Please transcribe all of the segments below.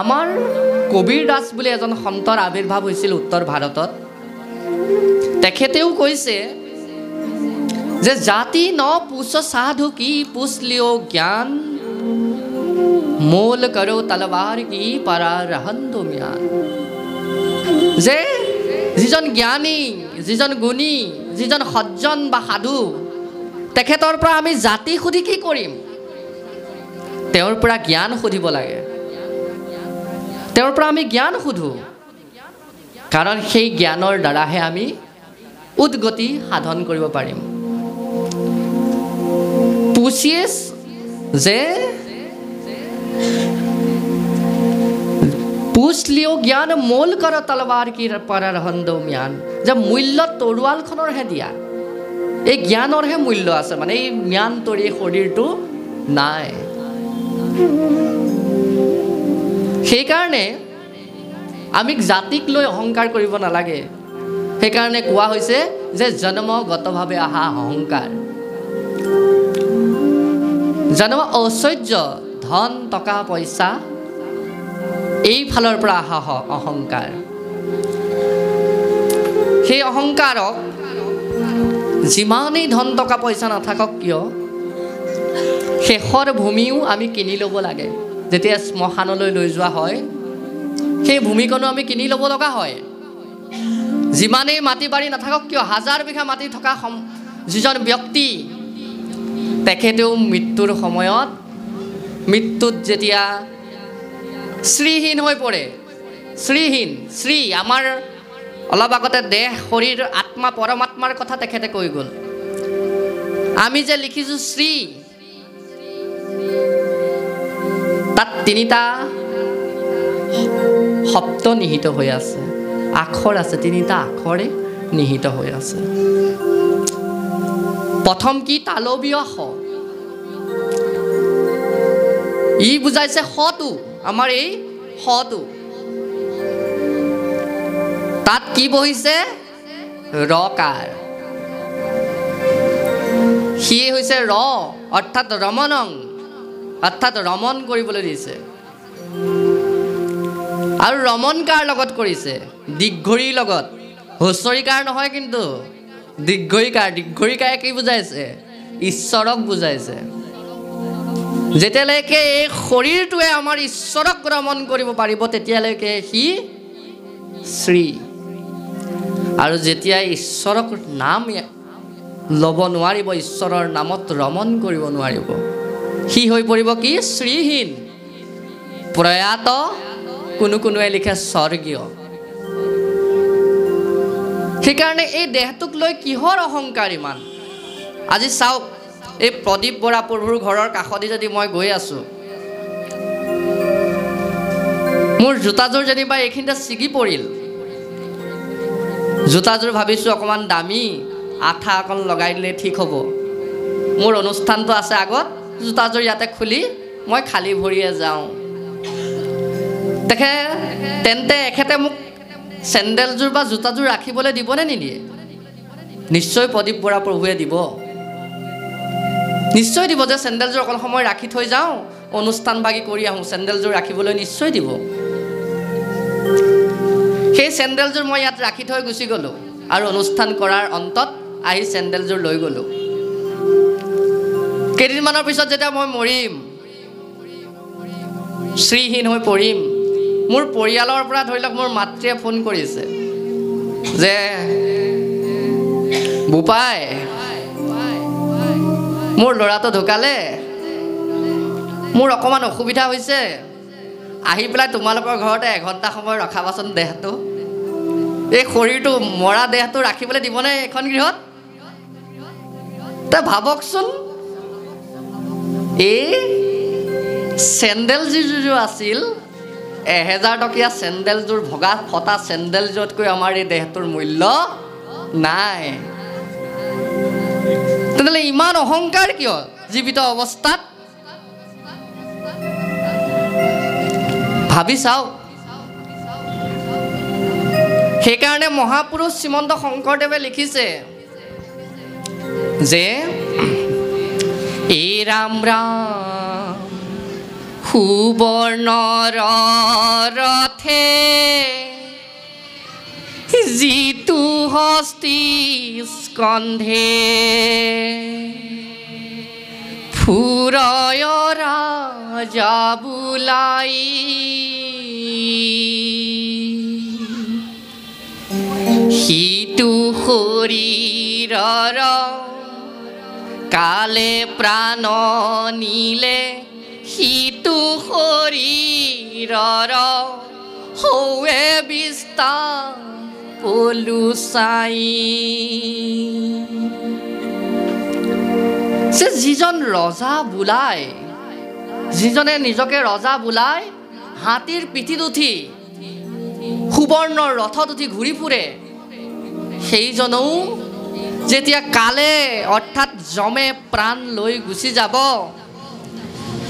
আমাৰ কবিৰ দাস বুলি এজন সন্তৰ আবিৰ্ভাৱ হৈছিল উত্তৰ ভাৰতত। তেখেতেও কৈছে যে জাতি ন পুছ সাধু কি পুছ লিও জ্ঞান, মোল করো তলবাৰ কি পাৰা ৰহন্দো ম্যান। যে যিজন জ্ঞানী, যিজন গুণী, যিজন সজ্জন বা সাধু, তেখেতৰ পৰা আমি জাতি সুধি কি কৰিম? তেওঁৰ পৰা জ্ঞান সুধিব লাগে। তেওঁৰ পৰা আমি জ্ঞান সুধো, কাৰণ সেই জ্ঞানৰ দ্বাৰাহে আমি উদ্গতি সাধন কৰিব পাৰিম। পুছিয়েছ যে পুছ লিও জ্ঞান, মোল কৰ তলবাৰ কি পাৰা ৰহন্দো ম্যান। যে মূল্য তৰোৱালখনৰহে দিয়া, এই জ্ঞানৰহে মূল্য আছে, মানে এই ম্যান তৰি শৰীৰটো নাই। সেইকাৰণে আমি জাতিক লৈ অহংকাৰ কৰিব নালাগে। সেইকাৰণে কোৱা হৈছে যে জন্মগতভাৱে অহা অহংকাৰ, জন্ম ঐশ্বৰ্য, ধন টকা পইচা, এইফালৰ পৰা অহা অহংকাৰ। সেই অহংকাৰক যিমানেই ধন টকা পইচা নাথাকক কিয়, শেষৰ ভূমিও আমি কিনি ল'ব লাগে। যেতিয়া শ্মশানলৈ লৈ যোৱা হয়, সেই ভূমিকণো আমি কিনি ল'ব লগা হয়। যিমানেই মাটি বাৰী নাথাকক কিয়, হাজাৰ বিঘা মাটি থকা যিজন ব্যক্তি, তেখেতেও মৃত্যুৰ সময়ত, মৃত্যুত যেতিয়া শ্ৰীহীন হৈ পৰে, শ্ৰীহীন, শ্ৰী আমাৰ অলপ আগতে দেহ শৰীৰ আত্মা পৰমাত্মাৰ কথা তেখেতে কৈ গ'ল। আমি যে লিখিছোঁ শ্ৰী, তাত তিনিটা শব্দ নিহিত হৈ আছে, আখৰ আছে, তিনিটা আখৰে নিহিত হৈ আছে। প্ৰথম কি? তালবীয় স। ই বুজাইছে সটো, আমাৰ এই সটো। তাত কি বহিছে? ৰকাৰ। সিয়ে হৈছে ৰ, অৰ্থাৎ ৰমণং, অৰ্থাৎ ৰমণ কৰিবলৈ দিছে। আৰু ৰমণ কাৰ লগত কৰিছে? দীৰ্ঘৰীৰ লগত, হুঁচৰিকাৰ নহয় কিন্তু, দীৰ্ঘৰীকাৰ। দীৰ্ঘৰীকাৰে কি বুজাইছে? ঈশ্বৰক বুজাইছে। যেতিয়ালৈকে এই শৰীৰটোৱে আমাৰ ঈশ্বৰক ৰমণ কৰিব পাৰিব, তেতিয়ালৈকে সি শ্ৰী। আৰু যেতিয়া ঈশ্বৰক নাম ল'ব নোৱাৰিব, ঈশ্বৰৰ নামত ৰমণ কৰিব নোৱাৰিব, সি হৈ পৰিব কি? শ্ৰীহীন, প্ৰয়াত, কোনোৱে লিখে স্বৰ্গীয়। সেইকাৰণে এই দেহটোক লৈ কিহৰ অহংকাৰ ইমান? আজি চাওক, এই প্ৰদীপ বৰা প্ৰভুৰ ঘৰৰ কাষদি যদি মই গৈ আছোঁ, মোৰ জোতাযোৰ যেনিবা এইখিনিতে ছিগি পৰিল, জোতাযোৰ ভাবিছোঁ অকণমান দামী, আঠা অকণ লগাই দিলে ঠিক হ'ব। মোৰ অনুষ্ঠানটো আছে আগত, জোতাযোৰ ইয়াতে খুলি মই খালী ভৰিয়ে যাওঁ। তেন্তে এখেতে মোক চেণ্ডেলযোৰ বা জোতাযোৰ ৰাখিবলৈ দিবনে নিদিয়ে? নিশ্চয় প্ৰদীপ বৰা প্ৰভুৱে দিব, নিশ্চয় দিব। যে চেণ্ডেলযোৰ অকণ সময় ৰাখি থৈ যাওঁ, অনুষ্ঠান ভাগি কৰি আহোঁ, চেণ্ডেলযোৰ ৰাখিবলৈ নিশ্চয় দিব। সেই চেণ্ডেলযোৰ মই ইয়াত ৰাখি থৈ গুচি গ'লোঁ, আৰু অনুষ্ঠান কৰাৰ অন্তত আহি চেণ্ডেলযোৰ লৈ গ'লোঁ। কেইদিনমানৰ পিছত যেতিয়া মই মৰিম, শ্ৰীহীন হৈ পৰিম, মোৰ পৰিয়ালৰ পৰা ধৰি লওক মোৰ মাতৃয়ে ফোন কৰিছে যে বোপাই, মোৰ ল'ৰাটো ঢুকালে, মোৰ অকণমান অসুবিধা হৈছে, আহি পেলাই তোমালোকৰ ঘৰতে এঘণ্টা সময় ৰখাবাচোন দেহটো। এই শৰীৰটো, মৰা দেহটো ৰাখিবলৈ দিবনে এখন গৃহত? তই ভাবকচোন, এই চেণ্ডেলযোৰ আছিল, 1000 টকীয়া চেণ্ডেলযোৰ, ভগা ফটা চেণ্ডেলযোৰতকৈ আমাৰ এই দেহটোৰ মূল্য নাই। তেনেহ'লে ইমান অহংকাৰ কিয় জীৱিত অৱস্থাত? ভাবি চাওক। সেইকাৰণে মহাপুৰুষ শ্ৰীমন্ত শংকৰদেৱে লিখিছে যে এই ৰাম ৰাম সুবৰ্ণৰ ৰথে যিটো হস্তি স্কন্ধে ফুৰয় ৰাজা বোলাই সিটো শৰীৰৰ কালে প্ৰাণ নিলে সিটো শৰীৰৰ হৌৱে বিস্তা পলু চাই যে যিজন ৰজা বোলাই যিজনে নিজকে ৰজা বোলাই হাতীৰ পিঠিত উঠি সুবৰ্ণৰ ৰথত উঠি ঘূৰি ফুৰে সেইজনও যেতিয়া কালে অৰ্থাৎ যমে প্ৰাণ লৈ গুচি যাব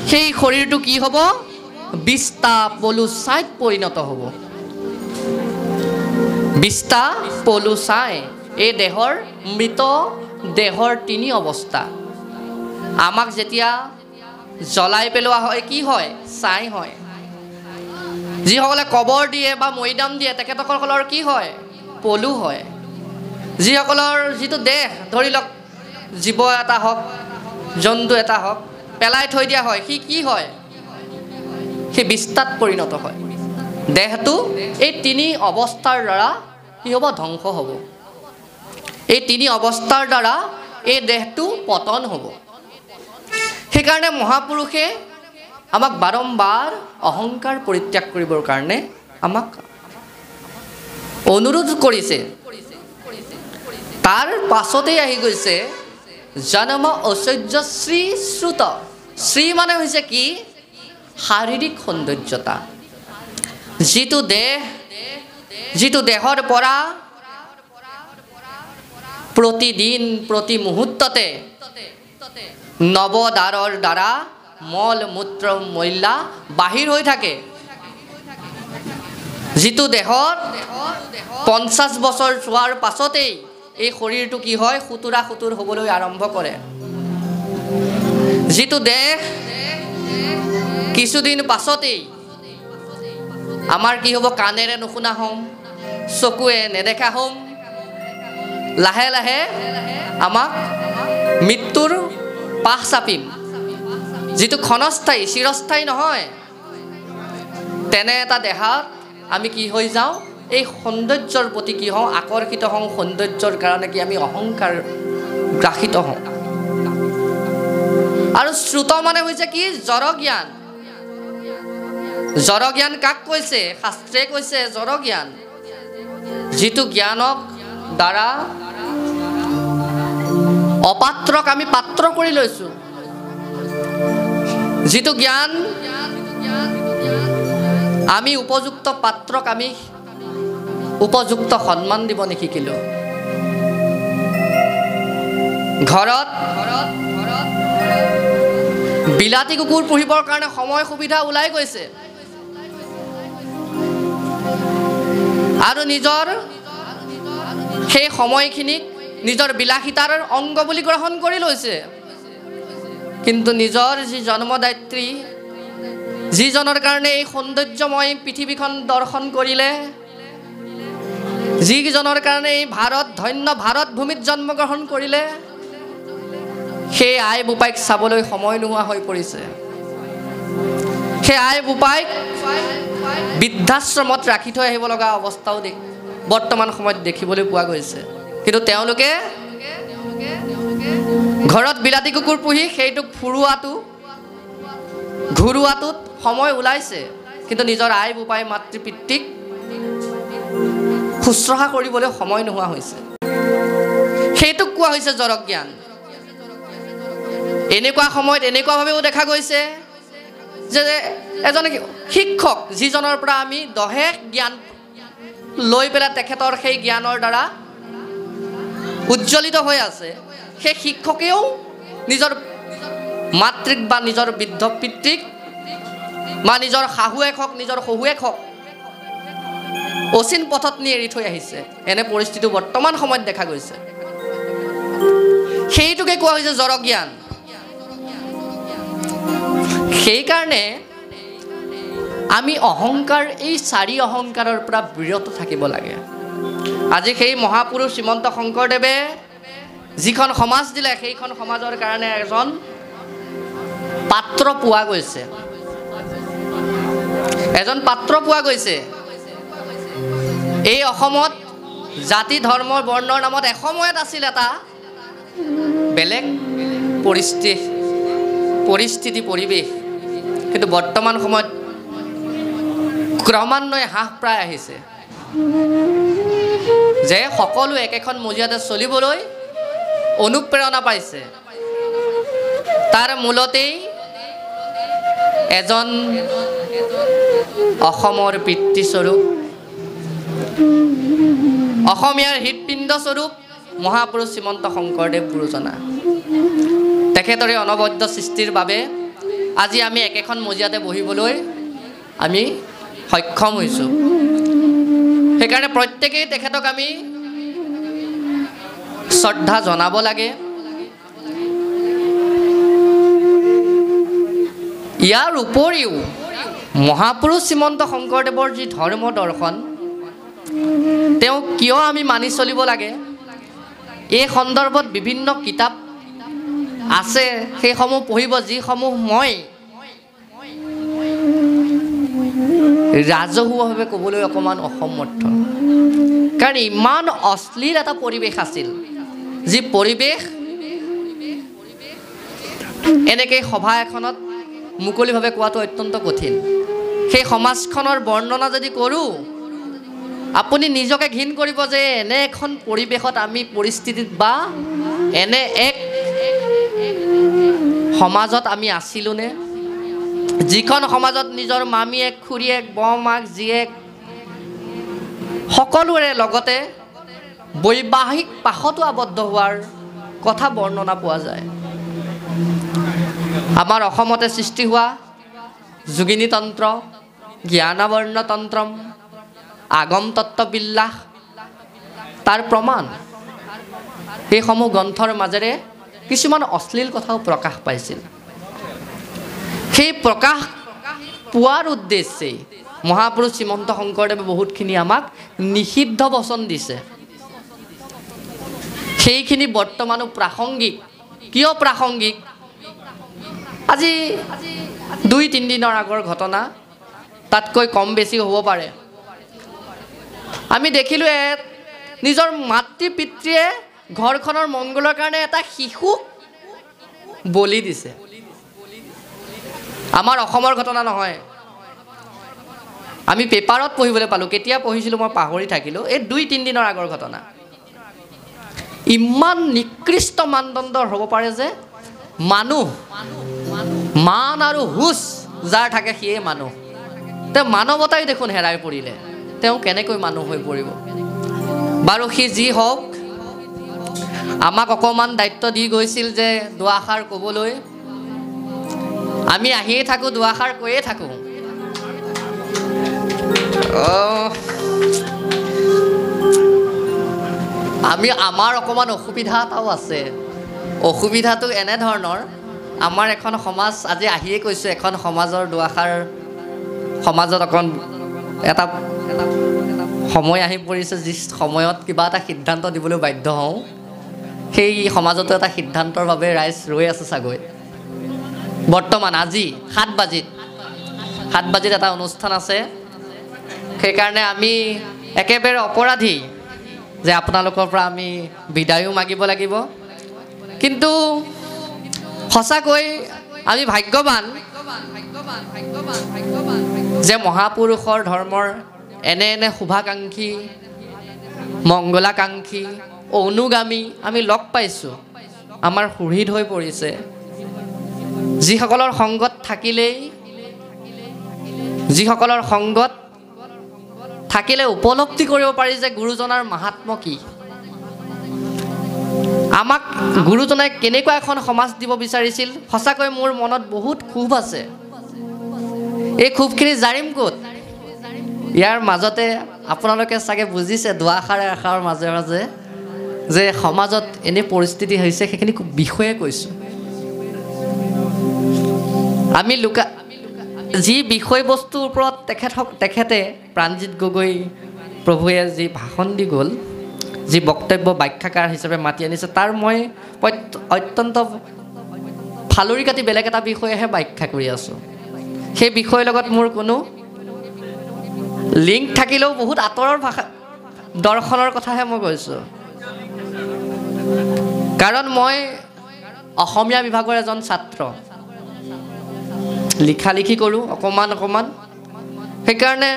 সেই শৰীৰটো কি হ'ব বিস্তা পলু ছাইত পৰিণত হ'ব বিস্তা পলু ছাই এই দেহৰ মৃত দেহৰ তিনি অৱস্থা আমাক যেতিয়া জ্বলাই পেলোৱা হয় কি হয় ছাই হয় যিসকলে কবৰ দিয়ে বা মৈদাম দিয়ে তেখেতসকলৰ কি হয় পলু হয় যিসকলৰ যিটো দেহ ধৰি লওক জীৱ এটা হওক জন্তু এটা হওক পেলাই থৈ দিয়া হয় সি কি হয় সেই বিস্তাত পৰিণত হয় দেহটো এই তিনি অৱস্থাৰ দ্বাৰা কি হ'ব ধ্বংস হ'ব এই তিনি অৱস্থাৰ দ্বাৰা এই দেহটো পতন হ'ব সেইকাৰণে মহাপুৰুষে আমাক বাৰম্বাৰ অহংকাৰ পৰিত্যাগ কৰিবৰ কাৰণে আমাক অনুৰোধ কৰিছে তাৰ পাছতেই আহি গৈছে জন্ম ঐশ্বৰ্য শ্ৰী শ্ৰুত শ্ৰী মানে হৈছে কি শাৰীৰিক সৌন্দৰ্যতা যিটো দেহৰ পৰা প্ৰতিদিন প্ৰতি মুহূৰ্ততে নৱদাৰৰ দ্বাৰা মল মূত্ৰ মৈলা বাহিৰ হৈ থাকে যিটো দেহত 50 বছৰ যোৱাৰ পাছতেই এই শৰীৰটো কি হয় খুতুৰা খুতুৰ হ'বলৈ আৰম্ভ কৰে যিটো দেহ কিছুদিন পাছতেই আমাৰ কি হ'ব কাণেৰে নুশুনা হ'ম চকুৱে নেদেখা হ'ম লাহে লাহে আমাক মৃত্যুৰ পাহ চাপিম যিটো ক্ষণস্থায়ী চিৰস্থায়ী নহয় তেনে এটা দেহাত আমি কি হৈ যাওঁ এই সৌন্দৰ্যৰ প্ৰতি কি হওঁ আকৰ্ষিত হওঁ সৌন্দৰ্যৰ কাৰণে কি আমি অহংকাৰ গ্ৰাসিত হওঁ আৰু শ্ৰুত মানে হৈছে কি জড় জ্ঞান কাক কৈছে শাস্ত্ৰে কৈছে জড় জ্ঞান যিটো জ্ঞানক দ্বাৰা অপাত্ৰক আমি পাত্ৰ কৰি লৈছোঁ যিটো জ্ঞান আমি উপযুক্ত পাত্ৰক আমি উপযুক্ত সন্মান দিব নিশিকিলোঁ ঘৰত বিলাতী কুকুৰ পুহিবৰ কাৰণে সময় সুবিধা ওলাই গৈছে আৰু নিজৰ সেই সময়খিনিক নিজৰ বিলাসিতাৰ অংগ বুলি গ্ৰহণ কৰি লৈছে কিন্তু নিজৰ যি জন্মদায়িত্ৰী যিজনৰ কাৰণে এই সৌন্দৰ্যময় পৃথিৱীখন দৰ্শন কৰিলে যিজনৰ কাৰণে এই ধন্য ভাৰত ভূমিত জন্মগ্ৰহণ কৰিলে সেই আই বোপাইক চাবলৈ সময় নোহোৱা হৈ পৰিছে সেই আই বোপাইক বৃদ্ধাশ্ৰমত ৰাখি থৈ আহিব লগা অৱস্থাও বৰ্তমান সময়ত দেখিবলৈ পোৱা গৈছে কিন্তু তেওঁলোকে ঘৰত বিলাতী কুকুৰ পুহি সেইটোক ঘূৰোৱাটোত সময় ওলাইছে কিন্তু নিজৰ আই বোপাই মাতৃ পিতৃক শুশ্ৰূষা কৰিবলৈ সময় নোহোৱা হৈছে সেইটোক কোৱা হৈছে জড় জ্ঞান এনেকুৱা সময়ত এনেকুৱাভাৱেও দেখা গৈছে যে এজন শিক্ষক যিজনৰ পৰা আমি দহেক জ্ঞান লৈ পেলাই তেখেতৰ সেই জ্ঞানৰ দ্বাৰা উজ্জ্বলিত হৈ আছে সেই শিক্ষকেও নিজৰ মাতৃক বা নিজৰ বৃদ্ধ পিতৃক বা নিজৰ শাহুৱেক হওক নিজৰ শহুৱেক হওক অচিন পথত নি এৰি থৈ আহিছে এনে পৰিস্থিতি বৰ্তমান সময়ত দেখা গৈছে সেইটোকে কোৱা হৈছে জড় জ্ঞান সেইকাৰণে আমি অহংকাৰ, এই চাৰি অহংকাৰৰ পৰা বিৰত থাকিব লাগে। আজি সেই মহাপুৰুষ শ্ৰীমন্ত শংকৰদেৱে যিখন সমাজ দিলে, সেইখন সমাজৰ কাৰণে এজন পাত্ৰ পোৱা গৈছে, এজন পাত্ৰ পোৱা গৈছে। এই অসমত জাতি ধৰ্ম বৰ্ণৰ নামত এসময়ত আছিল এটা বেলেগ পৰিস্থিতি পৰিৱেশ, কিন্তু বৰ্তমান সময়ত ক্ৰমান্বয়ে হ্ৰাস প্ৰায় আহিছে, যে সকলো একেখন মজিয়াতে চলিবলৈ অনুপ্ৰেৰণা পাইছে। তাৰ মূলতেই এজন অসমৰ পিতৃস্বৰূপ, অসমীয়াৰ হৃদপিণ্ড স্বৰূপ মহাপুৰুষ শ্ৰীমন্ত শংকৰদেৱ গুৰুজনা। তেখেতৰে অনবদ্য সৃষ্টিৰ বাবে আজি আমি একেখন মজিয়াতে বহিবলৈ আমি সক্ষম হৈছোঁ। সেইকাৰণে প্ৰত্যেকেই তেখেতক আমি শ্ৰদ্ধা জনাব লাগে। ইয়াৰ উপৰিও মহাপুৰুষ শ্ৰীমন্ত শংকৰদেৱৰ যি ধৰ্ম দৰ্শন, তেওঁ কিয় আমি মানি চলিব লাগে, এই সন্দৰ্ভত বিভিন্ন কিতাপ আছে, সেইসমূহ পঢ়িব, যিসমূহ মই ৰাজহুৱাভাৱে ক'বলৈ অকণমান অসমৰ্থ। কাৰণ ইমান অশ্লীল এটা পৰিৱেশ আছিল, যি পৰিৱেশ এনেকৈ সভা এখনত মুকলিভাৱে কোৱাটো অত্যন্ত কঠিন। সেই সমাজখনৰ বৰ্ণনা যদি কৰোঁ, আপুনি নিজকে ঘিণ কৰিব যে এনে এখন পৰিৱেশত আমি পৰিস্থিতিত বা এনে এক সমাজত আমি আছিলোঁনে, যিখন সমাজত নিজৰ মামীয়েক, খুৰীয়েক, বৰমাক, জীয়েক সকলোৰে লগতে বৈবাহিক পাশতো আবদ্ধ হোৱাৰ কথা বৰ্ণনা পোৱা যায়। আমাৰ অসমতে সৃষ্টি হোৱা যোগিনী তন্ত্ৰ, জ্ঞানাবৰ্ণ তন্ত্ৰম, আগম তত্ত্ববিলাস তাৰ প্ৰমাণ। সেইসমূহ গ্ৰন্থৰ মাজেৰে কিছুমান অশ্লীল কথাও প্ৰকাশ পাইছিল। সেই প্ৰকাশ পোৱাৰ উদ্দেশ্যেই মহাপুৰুষ শ্ৰীমন্ত শংকৰদেৱে বহুতখিনি আমাক নিষিদ্ধ বচন দিছে। সেইখিনি বৰ্তমানো প্ৰাসংগিক। কিয় প্ৰাসংগিক? আজি 2-3 দিনৰ আগৰ ঘটনা, তাতকৈ কম বেছি হ'ব পাৰে। আমি দেখিলোঁ নিজৰ মাতৃ পিতৃয়ে ঘৰখনৰ মংগলৰ কাৰণে এটা শিশুক বলি দিছে। আমাৰ অসমৰ ঘটনা নহয়, আমি পেপাৰত পঢ়িবলৈ পালোঁ। কেতিয়া পঢ়িছিলোঁ মই পাহৰি থাকিলোঁ। এই 2-3 দিনৰ আগৰ ঘটনা। ইমান নিকৃষ্ট মানদণ্ডৰ হ'ব পাৰে যে মানুহ, মান আৰু হুচ যাৰ থাকে সিয়ে মানুহ। তেওঁ মানৱতাই দেখোন হেৰাই পৰিলে, তেওঁ কেনেকৈ মানুহ হৈ পৰিব? বাৰু সি যি হওক, আমাক অকণমান দায়িত্ব দি গৈছিল যে দুআষাৰ ক'বলৈ। আমি আহিয়ে থাকোঁ, দুআষাৰ কৈয়ে থাকোঁ। আমাৰ অকণমান অসুবিধা এটাও আছে। অসুবিধাটো এনেধৰণৰ, আমাৰ এখন সমাজ, আজি আহিয়ে কৈছোঁ, এখন সমাজৰ দুআষাৰ, সমাজত অকণ এটা সময় আহি পৰিছে, যি সময়ত কিবা এটা সিদ্ধান্ত দিবলৈ বাধ্য হওঁ। সেই সমাজতো এটা সিদ্ধান্তৰ বাবে ৰাইজ ৰৈ আছে চাগৈ। বৰ্তমান আজি 7 বাজিত এটা অনুষ্ঠান আছে। সেইকাৰণে আমি একেবাৰে অপৰাধী যে আপোনালোকৰ পৰা আমি বিদায়ো মাগিব লাগিব। কিন্তু সঁচাকৈ আমি ভাগ্যৱান যে মহাপুৰুষৰ ধৰ্মৰ এনে শুভাকাংক্ষী, মংগলাকাংক্ষী, অনুগামী আমি লগ পাইছোঁ, আমাৰ সুহৃদ হৈ পৰিছে। যিসকলৰ সংগত থাকিলে উপলব্ধি কৰিব পাৰি যে গুৰুজনাৰ মাহাত্ম্য কি। আমাক গুৰুজনাই কেনেকুৱা এখন সমাজ দিব বিচাৰিছিল, সঁচাকৈ মোৰ মনত বহুত ক্ষোভ আছে। এই ক্ষোভখিনি জাৰিম ক'ত? ইয়াৰ মাজতে আপোনালোকে চাগে বুজিছে, দুআষাৰে আষাৰৰ মাজে মাজে যে সমাজত এনে পৰিস্থিতি হৈছে, সেইখিনি বিষয়ে কৈছোঁ। যি বিষয়বস্তুৰ ওপৰত তেখেতে প্ৰাণজিৎ গগৈ প্ৰভুৱে যি ভাষণ দি গ'ল, যি বক্তব্য ব্যাখ্যাকাৰ হিচাপে মাতি আনিছে, তাৰ মই অত্যন্ত ফালৰি কাটি বেলেগ এটা বিষয়েহে ব্যাখ্যা কৰি আছোঁ। সেই বিষয়ৰ লগত মোৰ কোনো লিংক থাকিলেও বহুত আঁতৰৰ ভাষা দৰ্শনৰ কথাহে মই কৈছোঁ। কাৰণ মই অসমীয়া বিভাগৰ এজন ছাত্ৰ, লিখা লিখি কৰোঁ অকণমান। সেইকাৰণে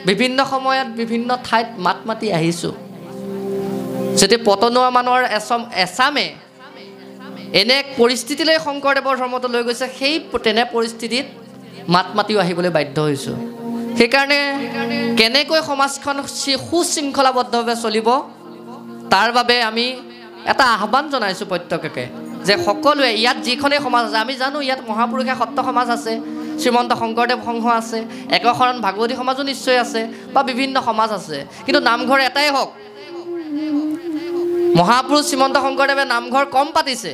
বিভিন্ন সময়ত বিভিন্ন ঠাইত মাত মাতি আহিছোঁ। যদি পতনোৱা মানুহৰ এছামে এনে এক পৰিস্থিতিলৈ শংকৰদেৱৰ ধৰ্মটো লৈ গৈছে, সেই তেনে পৰিস্থিতিত মাত মাতিও আহিবলৈ বাধ্য হৈছোঁ। সেইকাৰণে কেনেকৈ সমাজখন সুশৃংখলাবদ্ধভাৱে চলিব, তাৰ বাবে আমি এটা আহ্বান জনাইছোঁ প্ৰত্যেককে, যে সকলোৱে ইয়াত যিখনেই সমাজ আছে, আমি জানো ইয়াত মহাপুৰুষীয়া সত্ৰ সমাজ আছে, শ্ৰীমন্ত শংকৰদেৱ সংঘ আছে, একশৰণ ভাগৱতী সমাজো নিশ্চয় আছে, বা বিভিন্ন সমাজ আছে। কিন্তু নামঘৰ এটাই হওক। মহাপুৰুষ শ্ৰীমন্ত শংকৰদেৱে নামঘৰ কম পাতিছে,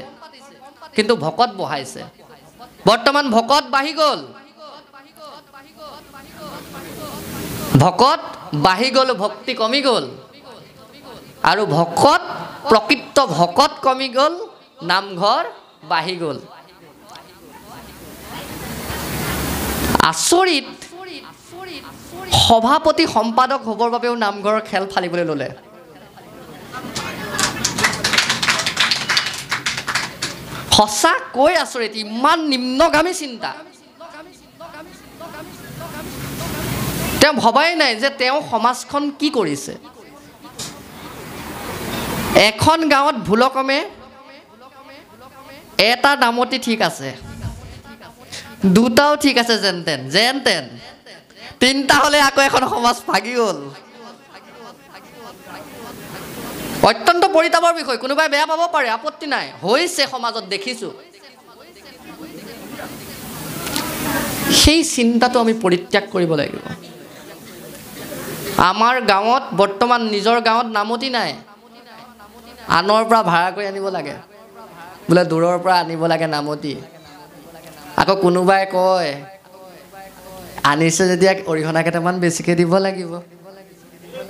কিন্তু ভকত বহাইছে। বৰ্তমান ভকত বাঢ়ি গ'ল, ভক্তি কমি গ'ল, আৰু প্ৰকৃত ভকত কমি গ'ল, নামঘৰ বাঢ়ি গ'ল। আচৰিত, সভাপতি সম্পাদক হ'বৰ বাবেও নামঘৰৰ খেল ফালিবলৈ ল'লে। সঁচাকৈ আচৰিত, ইমান নিম্নগামী চিন্তা। তেওঁ ভবাই নাই যে তেওঁ সমাজখন কি কৰিছে। এখন গাঁৱত ভুলক্ৰমে এটা নামতি ঠিক আছে, দুটাও ঠিক আছে, যেন তেন, তিনিটা হ'লে আকৌ এখন সমাজ ভাগি গ'ল। অত্যন্ত পৰিতাপৰ বিষয়। কোনোবাই বেয়া পাব পাৰে, আপত্তি নাই, হৈছে সমাজত দেখিছোঁ। সেই চিন্তাটো আমি পৰিত্যাগ কৰিব লাগিব। আমাৰ গাঁৱত বৰ্তমান নিজৰ গাঁৱত নামতি নাই, আনৰ পৰা ভাড়া কৰি আনিব লাগে, বোলে দূৰৰ পৰা আনিব লাগে নামতি। আকৌ কোনোবাই কয় আনিছে যেতিয়া অৰিহণা কেইটামান বেছিকৈ দিব লাগিব,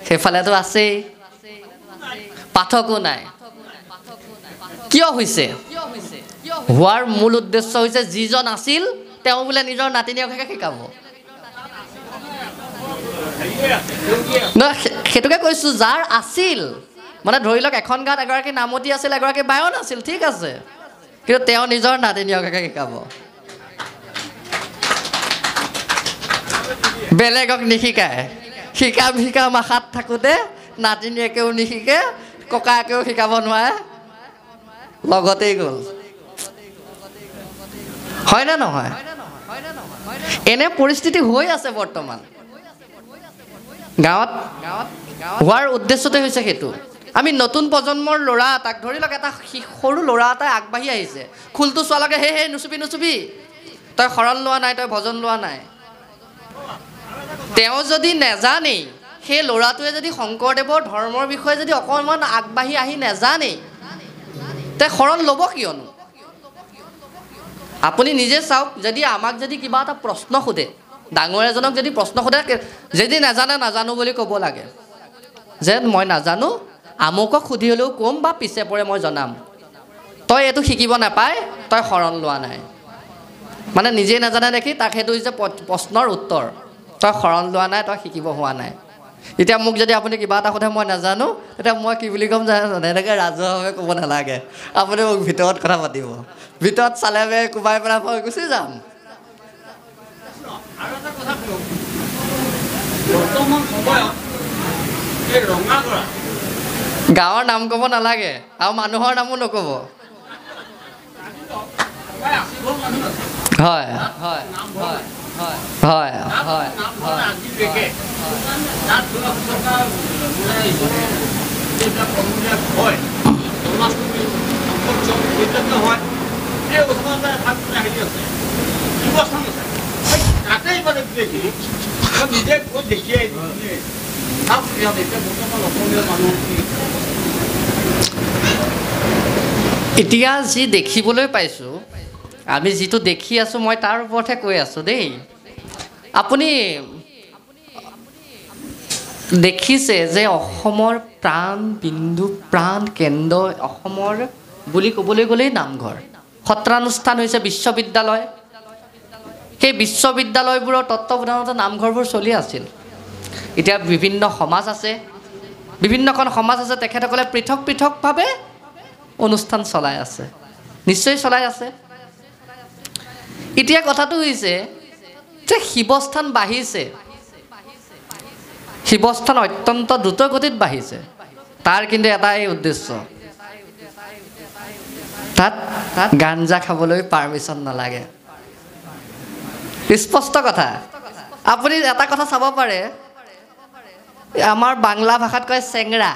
সেইফালেতো আছেই, পাঠকো নাই। কিয় হৈছে? হোৱাৰ মূল উদ্দেশ্য হৈছে যিজন আছিল তেওঁ বোলে নিজৰ নাতিনীয়েকহে শিকাব। নহয়, সেইটোকে কৈছোঁ, যাৰ আছিল, মানে ধৰি লওক এখন গাঁৱত এগৰাকী নামতি আছিল, এগৰাকী বায়ন আছিল, ঠিক আছে, কিন্তু তেওঁ নিজৰ নাতিনীয়েকহে শিকাব, বেলেগক নিশিকায়। শিকাম আশাত থাকোঁতে নাতিনীয়েকেও নিশিকে, ককায়েকেও শিকাব নোৱাৰে, লগতেই গ'ল। হয়নে নহয়? এনে পৰিস্থিতি হৈ আছে বৰ্তমান গাঁৱত। হোৱাৰ উদ্দেশ্যতে হৈছে সেইটো। আমি নতুন প্ৰজন্মৰ ল'ৰা এটাক ধৰি লওক, এটা সৰু ল'ৰা এটাই আগবাঢ়ি আহিছে, খোলটো চোৱাৰ লগে হে নুচুবি, তই শৰণ লোৱা নাই, তই ভজন লোৱা নাই। তেওঁ যদি নেজানেই, সেই ল'ৰাটোৱে যদি শংকৰদেৱৰ ধৰ্মৰ বিষয়ে যদি অকণমান আগবাঢ়ি আহি নেজানেই, তে শৰণ ল'ব কিয়নো? আপুনি নিজে চাওক, যদি আমাক যদি কিবা এটা প্ৰশ্ন সোধে, ডাঙৰ এজনক যদি প্ৰশ্ন সোধে, যদি নাজানো বুলি ক'ব লাগে, যে মই নাজানো, আমুকক সুধি হ'লেও ক'ম বা পিছে পৰে মই জনাম। তই এইটো শিকিব নাপায়, তই শৰণ লোৱা নাই। মানে নিজেই নাজানে দেখি তাক সেইটো হৈছে প্ৰশ্নৰ উত্তৰ, তই শৰণ লোৱা নাই, তই শিকিব হোৱা নাই। এতিয়া মোক যদি আপুনি কিবা এটা সোধে মই নাজানো, তেতিয়া মই কি বুলি ক'ম জানে? এনেকৈ ৰাজহুৱাভাৱে ক'ব নালাগে, আপুনি মোক ভিতৰত কথা পাতিব, ভিতৰত চালে কোবাই পেলাই মই গুচি যাম। গাঁৱৰ নাম ক'ব নালাগে আৰু মানুহৰ নামো নক'ব। হয় হয় হয় হয় হয় হয়। এতিয়া যি দেখিবলৈ পাইছোঁ, আমি যিটো দেখি আছোঁ, মই তাৰ ওপৰতহে কৈ আছোঁ দেই। আপুনি দেখিছে যে অসমৰ প্ৰাণ বিন্দু প্ৰাণ কেন্দ্ৰ অসমৰ বুলি ক'বলৈ গ'লেই নামঘৰ সত্ৰানুষ্ঠান হৈছে বিশ্ববিদ্যালয় সেই বিশ্ববিদ্যালয়বোৰৰ তত্ত্বাৱধানতে নামঘৰবোৰ চলি আছিল এতিয়া বিভিন্ন সমাজ আছে বিভিন্নখন সমাজ আছে তেখেতসকলে পৃথক পৃথকভাৱে অনুষ্ঠান চলাই আছে নিশ্চয় চলাই আছে এতিয়া কথাটো হৈছে যে শিৱস্থান বাঢ়িছে শিৱস্থান অত্যন্ত দ্ৰুত গতিত বাঢ়িছে তাৰ কিন্তু এটাই উদ্দেশ্য তাত গাঞ্জা খাবলৈ পাৰমিশ্যন নালাগে স্পষ্ট কথা আপুনি এটা কথা চাব পাৰে আমাৰ বাংলা ভাষাত কয় চেংৰা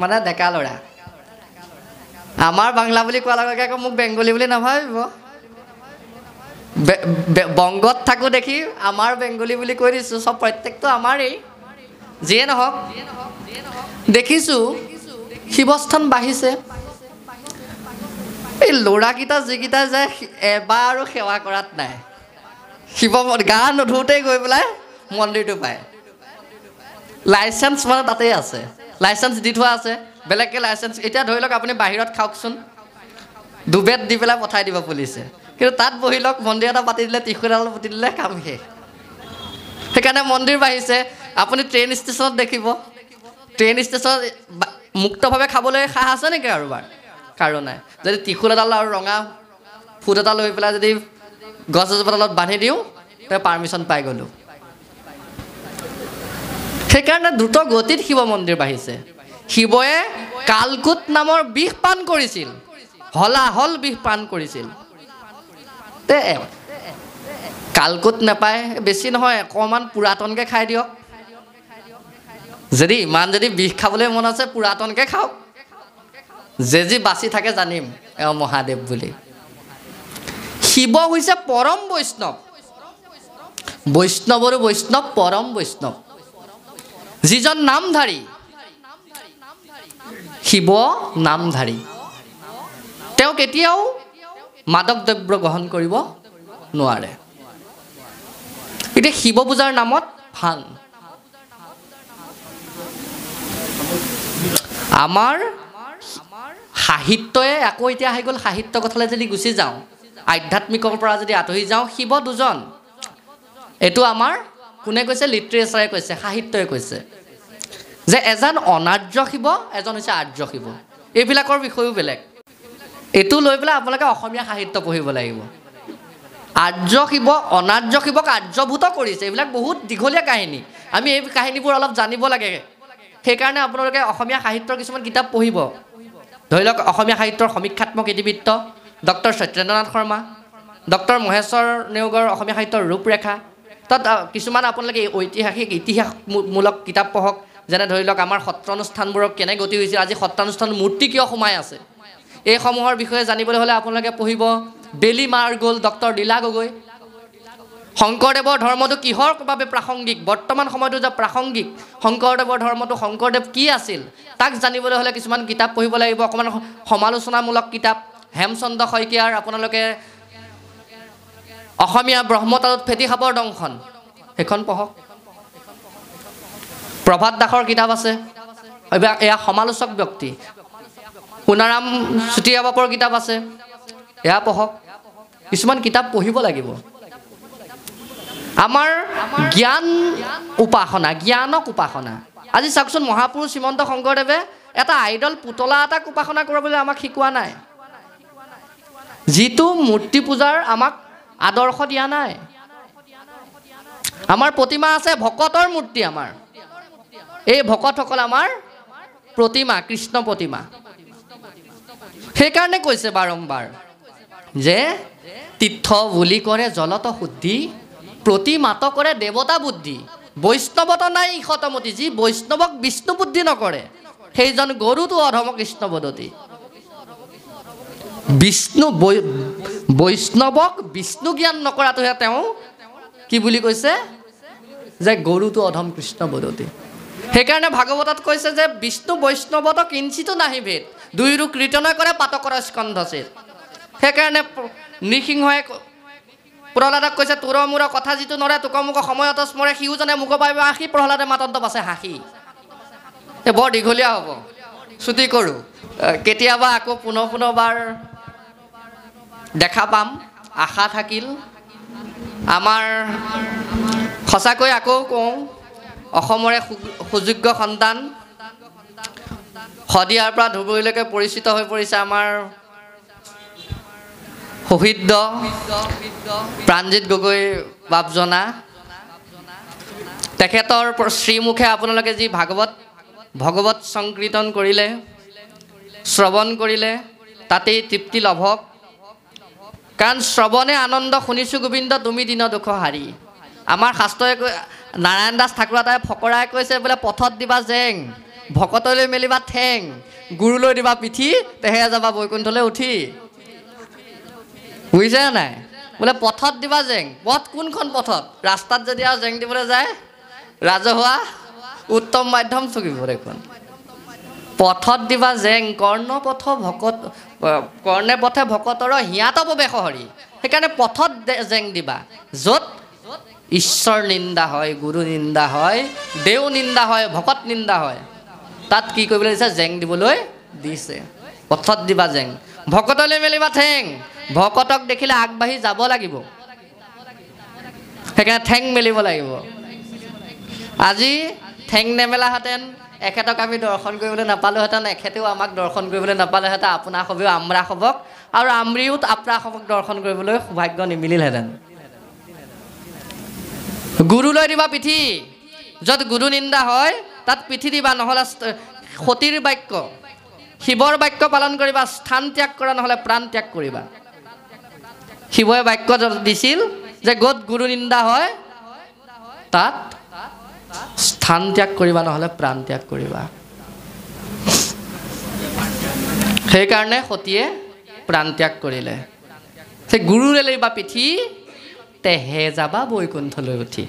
মানে ডেকা ল'ৰা আমাৰ বাংলা বুলি কোৱাৰ লগে লগে মোক বেংগলী বুলি নাভাবিব বংগত থাকোঁ দেখি আমাৰ বেংগলী বুলি কৈ দিছোঁ চব প্ৰত্যেকটো আমাৰেই যিয়ে নহওক দেখিছোঁ শিৱস্থান বাঢ়িছে এই ল'ৰাকেইটা যিকেইটা যে এবাৰো সেৱা কৰাত নাই শিৱ গা নুধোতেই গৈ পেলাই মন্দিৰটো পায় লাইচেঞ্চ মানে তাতেই আছে লাইচেঞ্চ দি থোৱা আছে বেলেগকৈ লাইচেঞ্চ এতিয়া ধৰি লওক আপুনি বাহিৰত খাওকচোন দুবেট দি পেলাই পঠাই দিব পুলিচে কিন্তু তাত বহি লওক মন্দিৰ এটা পাতি দিলে ত্ৰিশূলডাল পুতি দিলে কাম শেষ সেইকাৰণে মন্দিৰ বাঢ়িছে আপুনি ট্ৰেইন ষ্টেচনত দেখিব ট্ৰেইন ষ্টেচনত মুক্তভাৱে খাবলৈ সাহ আছে নেকি কাৰোবাৰ কাৰো নাই যদি ত্ৰিশূল এডাল আৰু ৰঙা ফুট এটা লৈ পেলাই যদি গছ এজোপা তলত বান্ধি দিওঁ তেওঁ পাৰ্মিশ্যন পাই গ'লোঁ সেইকাৰণে দ্ৰুত গতিত শিৱ মন্দিৰ বাঢ়িছে শিৱয়ে কালকুট নামৰ বিষ পান কৰিছিল হলাহল বিষ পান কৰিছিল কালকুট নাপায় বেছি নহয় অকণমান পুৰাতনকৈ খাই দিয়ক যদি ইমান যদি বিষ খাবলৈ মন আছে পুৰাতনকৈ খাওক যি বাচি থাকে জানিম এওঁ মহাদেৱ বুলি শিৱ হৈছে পৰম বৈষ্ণৱ বৈষ্ণৱৰো বৈষ্ণৱ পৰম বৈষ্ণৱ যিজন নামধাৰী শিৱ নামধাৰী তেওঁ কেতিয়াও মাদক দ্ৰব্য গ্ৰহণ কৰিব নোৱাৰে এতিয়া শিৱ পূজাৰ নামত ভাং আমাৰ সাহিত্যই আকৌ এতিয়া আহি গ'ল সাহিত্য কথালৈ যদি গুচি যাওঁ আধ্যাত্মিকৰ পৰা যদি আঁতৰি যাওঁ শিৱ দুজন এইটো আমাৰ কোনে কৈছে লিটাৰেচাৰে কৈছে সাহিত্যই কৈছে যে এজন অনাৰ্য শিৱ এজন হৈছে আৰ্য শিৱ এইবিলাকৰ বিষয়েও বেলেগ এইটো লৈ পেলাই আপোনালোকে অসমীয়া সাহিত্য পঢ়িব লাগিব আৰ্য শিৱ অনাৰ্য শিৱক আৰ্যভূত কৰিছে এইবিলাক বহুত দীঘলীয়া কাহিনী আমি এই কাহিনীবোৰ অলপ জানিব লাগে সেইকাৰণে আপোনালোকে অসমীয়া সাহিত্যৰ কিছুমান কিতাপ পঢ়িব ধৰি লওক অসমীয়া সাহিত্যৰ সমীক্ষাত্মক ইতিবৃত্ত ডক্টৰ সত্যেন্দ্ৰনাথ শৰ্মা ডক্টৰ মহেশ্বৰ নেওগৰ অসমীয়া সাহিত্যৰ ৰূপৰেখা তাত কিছুমান আপোনালোকে ঐতিহাসিক ইতিহাসমূলক কিতাপ পঢ়ক যেনে ধৰি লওক আমাৰ সত্ৰানুষ্ঠানবোৰক কেনে গতি হৈছিল আজি সত্ৰানুষ্ঠান মূৰ্তি কিয় সোমাই আছে এইসমূহৰ বিষয়ে জানিবলৈ হ'লে আপোনালোকে পঢ়িব বেলি মাৰ গ'ল ডক্টৰ লীলা গগৈ শংকৰদেৱৰ ধৰ্মটো কিহৰ বাবে প্ৰাসংগিক বৰ্তমান সময়তো যে প্ৰাসংগিক শংকৰদেৱৰ ধৰ্মটো শংকৰদেৱ কি আছিল তাক জানিবলৈ হ'লে কিছুমান কিতাপ পঢ়িব লাগিব অকণমান সমালোচনামূলক কিতাপ হেমচন্দ্ৰ শইকীয়াৰ আপোনালোকে অসমীয়া ব্ৰহ্মতালত ফেটি সাপৰ দংশন সেইখন পঢ়ক প্ৰভাত দাসৰ কিতাপ আছে এয়া সমালোচক ব্যক্তি সোণাৰাম চুতীয়া বাপৰ কিতাপ আছে এয়া পঢ়ক কিছুমান কিতাপ পঢ়িব লাগিব আমাৰ জ্ঞান উপাসনা জ্ঞানক উপাসনা আজি চাওকচোন মহাপুৰুষ শ্ৰীমন্ত শংকৰদেৱে এটা আইডল পুতলা এটাক উপাসনা কৰিবলৈ আমাক শিকোৱা নাই যিটো মূৰ্তি পূজাৰ আমাক আদৰ্শ দিয়া নাই আমাৰ প্ৰতিমা আছে ভকতৰ মূৰ্তি আমাৰ এই ভকতসকল আমাৰ প্ৰতিমা কৃষ্ণ প্ৰতিমা সেইকাৰণে কৈছে বাৰম্বাৰ যে তীৰ্থ বুলি কৰে জলত শুদ্ধি প্ৰতিমাত কৰে দেৱতা বুদ্ধি বৈষ্ণৱত নাই ইশতমতি যি বৈষ্ণৱক বিষ্ণু বুদ্ধি নকৰে সেইজন গৰুটো অধম কৃষ্ণ পদতি বিষ্ণু বৈষ্ণৱক বিষ্ণু জ্ঞান নকৰাটোহে তেওঁ কি বুলি কৈছে যে গৰুটো অধম কৃষ্ণ পদতি সেইকাৰণে ভাগৱতত কৈছে যে বিষ্ণু বৈষ্ণৱত কিঞ্চিতো নাহি ভেদ দুইৰো কীৰ্তন কৰে পাতকৰ স্কন্ধ ছেদ সেইকাৰণে নৃসিংহই প্ৰহ্লাদক কৈছে তোৰ মোৰ কথা যিটো নৰে তোক মোক সময়ত স্মৰে সিও জানে মোক পাব আশী প্ৰহ্লাদে মাতন্ত পাছে হাঁহি বৰ দীঘলীয়া হ'ব ছুটি কৰোঁ কেতিয়াবা আকৌ পুনৰবাৰ দেখা পাম আশা থাকিল আমাৰ সঁচাকৈ আকৌ কওঁ অসমৰে সুযোগ্য সন্তান শদিয়াৰ পৰা ধুবুৰীলৈকে পৰিচিত হৈ পৰিছে আমাৰ শহীদ প্ৰাণজিৎ গগৈ বাপজনা তেখেতৰ শ্ৰীমুখে আপোনালোকে যি ভগৱত সংকীৰ্তন কৰিলে শ্ৰৱণ কৰিলে তাতেই তৃপ্তি লভক কাৰণ শ্ৰৱণে আনন্দ শুনিছোঁ গোবিন্দ তুমি দিন দুখ হাৰি আমাৰ শাস্ত্ৰই নাৰায়ণ দাস ঠাকুৰতাই ফকৰাই কৈছে বোলে পথত দিবা জেং ভকতলৈ মেলিবা ঠেং গুৰুলৈ দিবা পিঠি তেহে যাবা বৈকুণ্ঠলৈ উঠি বুজিছে নাই বোলে পথত দিবা জেং পথ কোনখন পথত ৰাস্তাত যদি আৰু জেং দিবলৈ যায় ৰাজহুৱা উত্তম মাধ্যম চকিব দেখোন পথত দিবা জেং কৰ্ণে পথে ভকতৰ হিয়াত প্ৰৱেশ হৰি সেইকাৰণে পথত জেং দিবা য'ত ঈশ্বৰ নিন্দা হয় গুৰু নিন্দা হয় দেও নিন্দা হয় ভকত নিন্দা হয় তাত কি কৰিবলৈ দিছে জেং দিবলৈ দিছে পথত দিবা জেং ভকতলৈ মেলিবা ঠেং ভকতক দেখিলে আগবাঢ়ি যাব লাগিব সেইকাৰণে ঠেং মেলিব লাগিব আজি ঠেং নেমেলাহেঁতেন এখেতক আমি দৰ্শন কৰিবলৈ নাপালোহেঁতেন এখেতেও আমাক দৰ্শন কৰিবলৈ নাপালেহেঁতেন আপোনাৰ সবেও আমৰা সবক আৰু আমৰিও আপোনাৰ সবক দৰ্শন কৰিবলৈ সৌভাগ্য নিমিলিলহেঁতেন গুৰুলৈ দিবা পিঠি য'ত গুৰু নিন্দা হয় তাত পিঠি দিবা নহ'লে সতীৰ বাক্য শিৱৰ বাক্য পালন কৰিবা স্থান ত্যাগ কৰা নহ'লে প্ৰাণ ত্যাগ কৰিবা শিৱই বাক্য দিছিল যে য'ত গুৰু নিন্দা হয় তাত স্থান ত্যাগ কৰিবা নহ'লে প্ৰাণ ত্যাগ কৰিবা সেইকাৰণে সতীয়ে প্ৰাণ ত্যাগ কৰিলে সেই গুৰুৰে লৈবা পিঠি তেহে যাবা বৈকুণ্ঠলৈ উঠি